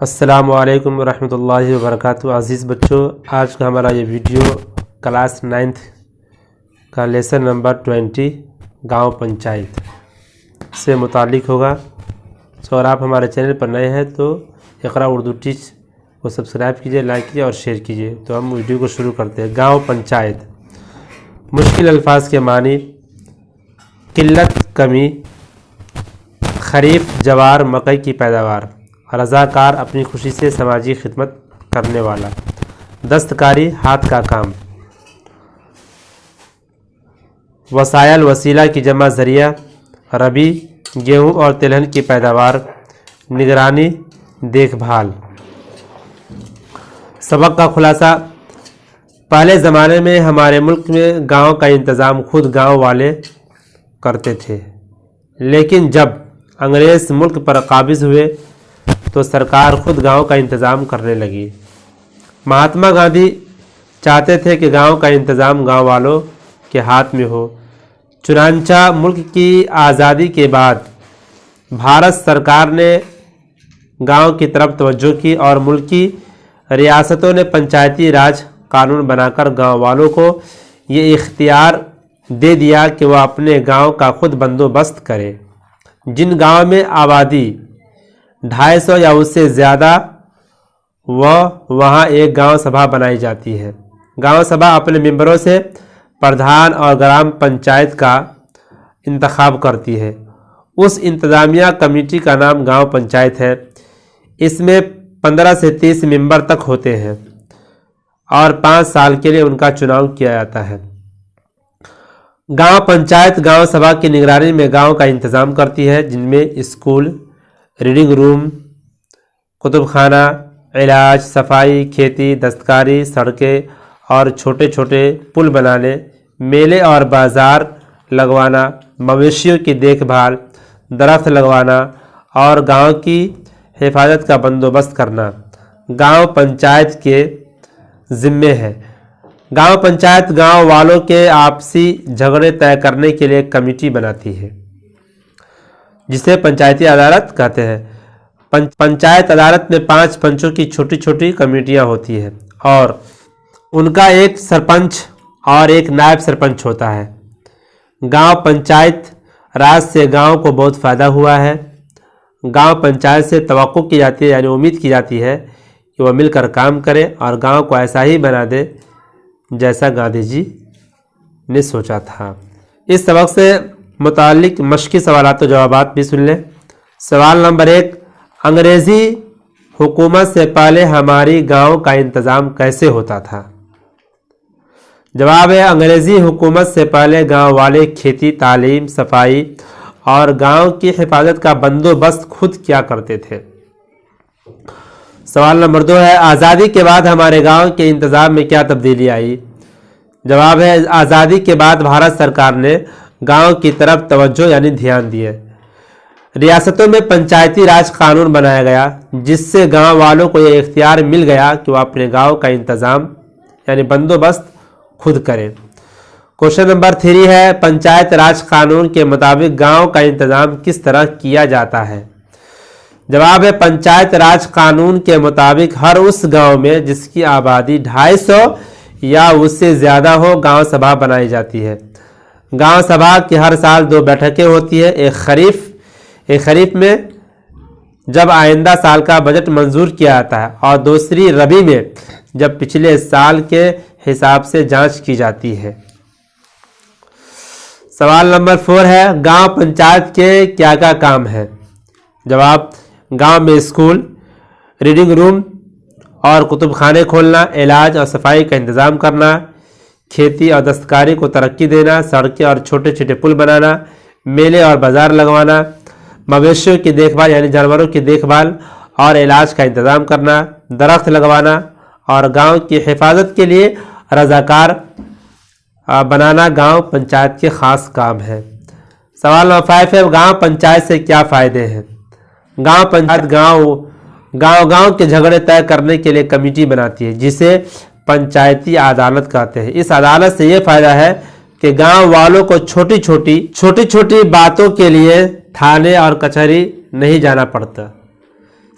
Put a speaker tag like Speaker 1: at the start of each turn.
Speaker 1: السلام علیکم ورحمۃ اللہ وبرکاتہ۔ عزیز بچوں، آج کا ہمارا یہ ویڈیو کلاس 9 کا لیسن نمبر 20 گاؤں پنچایت سے متعلق ہوگا۔ اور آپ ہمارے چینل پر نئے ہیں تو اقرا اردو ٹیچ کو سبسکرائب کیجئے، لائک کیجئے اور شیئر کیجئے۔ تو ہم ویڈیو کو شروع کرتے ہیں۔ گاؤں پنچایت مشکل الفاظ کے معنی: قلت، کمی، خریف، جوار، مکئی کی پیداوار، رضاکار، اپنی خوشی سے سماجی خدمت کرنے والا، دستکاری، ہاتھ کا کام، وسائل، وسیلہ کی جمع ذریعہ، ربی، گیہوں اور تلہن کی پیداوار، نگرانی، دیکھ بھال۔ سبق کا خلاصہ: پہلے زمانے میں ہمارے ملک میں گاؤں کا انتظام خود گاؤں والے کرتے تھے، لیکن جب انگریز ملک پر قابض ہوئے تو سرکار خود گاؤں کا انتظام کرنے لگی۔ مہاتما گاندھی چاہتے تھے کہ گاؤں کا انتظام گاؤں والوں کے ہاتھ میں ہو۔ چنانچہ ملک کی آزادی کے بعد بھارت سرکار نے گاؤں کی طرف توجہ کی اور ملکی ریاستوں نے پنچایتی راج قانون بنا کر گاؤں والوں کو یہ اختیار دے دیا کہ وہ اپنے گاؤں کا خود بندوبست کرے۔ جن گاؤں میں آبادی 250 یا اس سے زیادہ وہاں ایک گاؤں سبھا بنائی جاتی ہے۔ گاؤں سبھا اپنے ممبروں سے پردھان اور گرام پنچایت کا انتخاب کرتی ہے۔ اس انتظامیہ کمیٹی کا نام گاؤں پنچایت ہے۔ اس میں 15 سے 30 ممبر تک ہوتے ہیں اور 5 سال کے لیے ان کا چناؤ کیا جاتا ہے۔ گاؤں پنچایت گاؤں سبھا کی نگرانی میں گاؤں کا انتظام کرتی ہے، جن میں اسکول، ریڈنگ روم، کتب خانہ، علاج، صفائی، کھیتی، دستکاری، سڑکیں اور چھوٹے چھوٹے پل بنانے، میلے اور بازار لگوانا، مویشیوں کی دیکھ بھال، درخت لگوانا اور گاؤں کی حفاظت کا بندوبست کرنا گاؤں پنچایت کے ذمے ہے۔ گاؤں پنچایت گاؤں والوں کے آپسی جھگڑے طے کرنے کے لیے ایک کمیٹی بناتی ہے، جسے پنچایتی عدالت کہتے ہیں۔ پنچایت عدالت میں 5 پنچوں کی چھوٹی چھوٹی کمیٹیاں ہوتی ہیں اور ان کا ایک سرپنچ اور ایک نائب سرپنچ ہوتا ہے۔ گاؤں پنچایت راج سے گاؤں کو بہت فائدہ ہوا ہے۔ گاؤں پنچایت سے توقع کی جاتی ہے، یعنی امید کی جاتی ہے کہ وہ مل کر کام کرے اور گاؤں کو ایسا ہی بنا دے جیسا گاندھی جی نے سوچا تھا۔ اس سبق سے متعلق مشقی سوالات و جوابات بھی سن لیں۔ سوال نمبر 1: انگریزی حکومت سے پہلے ہماری گاؤں کا انتظام کیسے ہوتا تھا؟ جواب ہے: انگریزی حکومت سے پہلے گاؤں والے کھیتی، تعلیم، صفائی اور گاؤں کی حفاظت کا بندوبست خود کیا کرتے تھے۔ سوال نمبر 2 ہے: آزادی کے بعد ہمارے گاؤں کے انتظام میں کیا تبدیلی آئی؟ جواب ہے: آزادی کے بعد بھارت سرکار نے گاؤں کی طرف توجہ یعنی دھیان دیے۔ ریاستوں میں پنچایتی راج قانون بنایا گیا، جس سے گاؤں والوں کو یہ اختیار مل گیا کہ وہ اپنے گاؤں کا انتظام یعنی بندوبست خود کریں۔ کوشچن نمبر 3 ہے: پنچایت راج قانون کے مطابق گاؤں کا انتظام کس طرح کیا جاتا ہے؟ جواب ہے: پنچایت راج قانون کے مطابق ہر اس گاؤں میں جس کی آبادی 250 یا اس سے زیادہ ہو گاؤں سبھا بنائی جاتی ہے۔ گاؤں سبھا کی ہر سال 2 بیٹھکیں ہوتی ہیں، ایک خریف میں جب آئندہ سال کا بجٹ منظور کیا جاتا ہے اور دوسری ربی میں جب پچھلے سال کے حساب سے جانچ کی جاتی ہے۔ سوال نمبر 4 ہے: گاؤں پنچایت کے کیا کیا کام ہیں؟ جواب: گاؤں میں اسکول، ریڈنگ روم اور کتب خانے کھولنا، علاج اور صفائی کا انتظام کرنا، کھیتی اور دستکاری کو ترقی دینا، سڑکیں اور چھوٹے چھوٹے پل بنانا، میلے اور بازار لگوانا، مویشیوں کی دیکھ بھال یعنی جانوروں کی دیکھ بھال اور علاج کا انتظام کرنا، درخت لگوانا اور گاؤں کی حفاظت کے لیے رضاکار بنانا گاؤں پنچایت کے خاص کام ہے۔ سوال نمبر 5 ہے: گاؤں پنچایت سے کیا فائدے ہیں؟ گاؤں پنچایت گاؤں کے جھگڑے طے کرنے کے لیے کمیٹی بناتی ہے، جسے پنچایتی عدالت کہتے ہیں۔ اس عدالت سے یہ فائدہ ہے کہ گاؤں والوں کو چھوٹی چھوٹی باتوں کے لیے تھانے اور کچہری نہیں جانا پڑتا۔